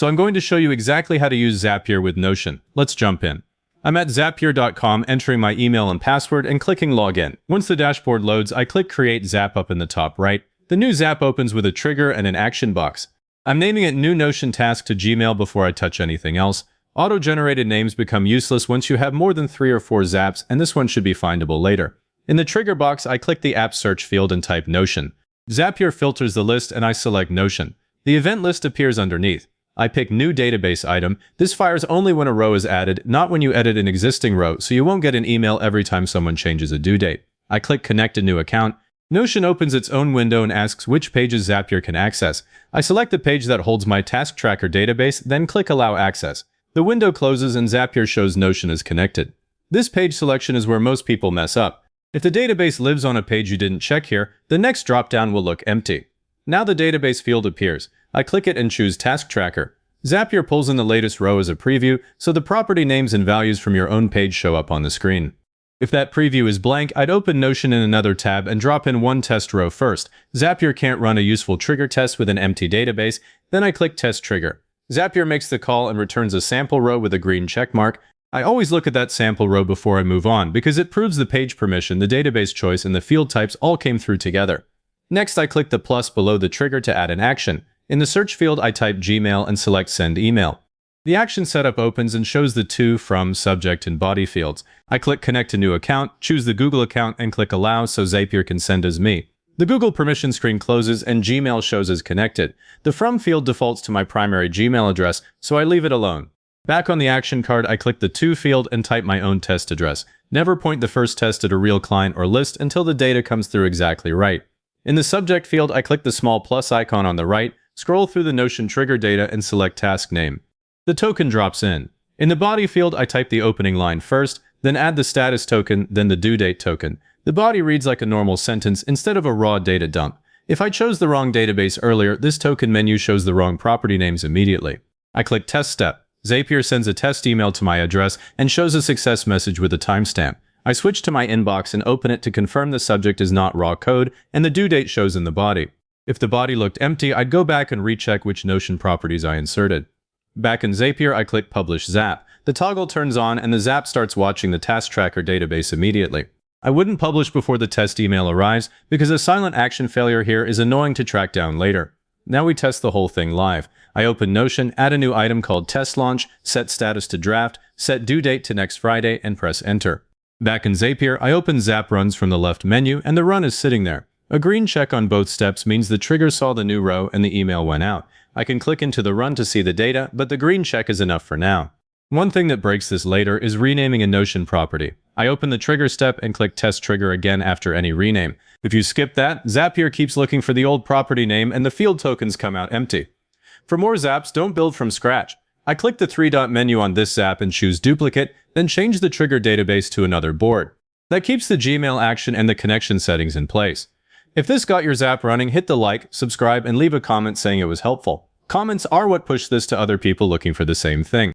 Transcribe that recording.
So I'm going to show you exactly how to use Zapier with Notion. Let's jump in. I'm at zapier.com, entering my email and password and clicking Login. Once the dashboard loads, I click Create Zap up in the top right. The new Zap opens with a trigger and an action box. I'm naming it New Notion Task to Gmail before I touch anything else. Auto-generated names become useless once you have more than 3 or 4 Zaps, and this one should be findable later. In the trigger box, I click the App Search field and type Notion. Zapier filters the list and I select Notion. The event list appears underneath. I pick New Database Item. This fires only when a row is added, not when you edit an existing row, so you won't get an email every time someone changes a due date. I click Connect a New Account. Notion opens its own window and asks which pages Zapier can access. I select the page that holds my task tracker database, then click Allow Access. The window closes and Zapier shows Notion is connected. This page selection is where most people mess up. If the database lives on a page you didn't check here, the next dropdown will look empty. Now the database field appears. I click it and choose Task Tracker. Zapier pulls in the latest row as a preview, so the property names and values from your own page show up on the screen. If that preview is blank, I'd open Notion in another tab and drop in one test row first. Zapier can't run a useful trigger test with an empty database. Then I click Test Trigger. Zapier makes the call and returns a sample row with a green check mark. I always look at that sample row before I move on because it proves the page permission, the database choice, and the field types all came through together. Next, I click the plus below the trigger to add an action. In the search field, I type Gmail and select Send Email. The action setup opens and shows the to, from, subject, and body fields. I click Connect a New Account, choose the Google account, and click Allow so Zapier can send as me. The Google permission screen closes and Gmail shows as connected. The From field defaults to my primary Gmail address, so I leave it alone. Back on the action card, I click the To field and type my own test address. Never point the first test at a real client or list until the data comes through exactly right. In the subject field, I click the small plus icon on the right, scroll through the Notion trigger data and select task name. The token drops in. In the body field, I type the opening line first, then add the status token, then the due date token. The body reads like a normal sentence instead of a raw data dump. If I chose the wrong database earlier, this token menu shows the wrong property names immediately. I click Test Step. Zapier sends a test email to my address and shows a success message with a timestamp. I switch to my inbox and open it to confirm the subject is not raw code and the due date shows in the body. If the body looked empty, I'd go back and recheck which Notion properties I inserted. Back in Zapier, I click Publish Zap. The toggle turns on and the Zap starts watching the task tracker database immediately. I wouldn't publish before the test email arrives because a silent action failure here is annoying to track down later. Now we test the whole thing live. I open Notion, add a new item called Test Launch, set status to draft, set due date to next Friday, and press Enter. Back in Zapier, I open Zap Runs from the left menu and the run is sitting there. A green check on both steps means the trigger saw the new row and the email went out. I can click into the run to see the data, but the green check is enough for now. One thing that breaks this later is renaming a Notion property. I open the trigger step and click Test Trigger again after any rename. If you skip that, Zapier keeps looking for the old property name and the field tokens come out empty. For more Zaps, don't build from scratch. I click the 3-dot menu on this Zap and choose Duplicate, then change the trigger database to another board. That keeps the Gmail action and the connection settings in place. If this got your Zap running, hit the like, subscribe, and leave a comment saying it was helpful. Comments are what push this to other people looking for the same thing.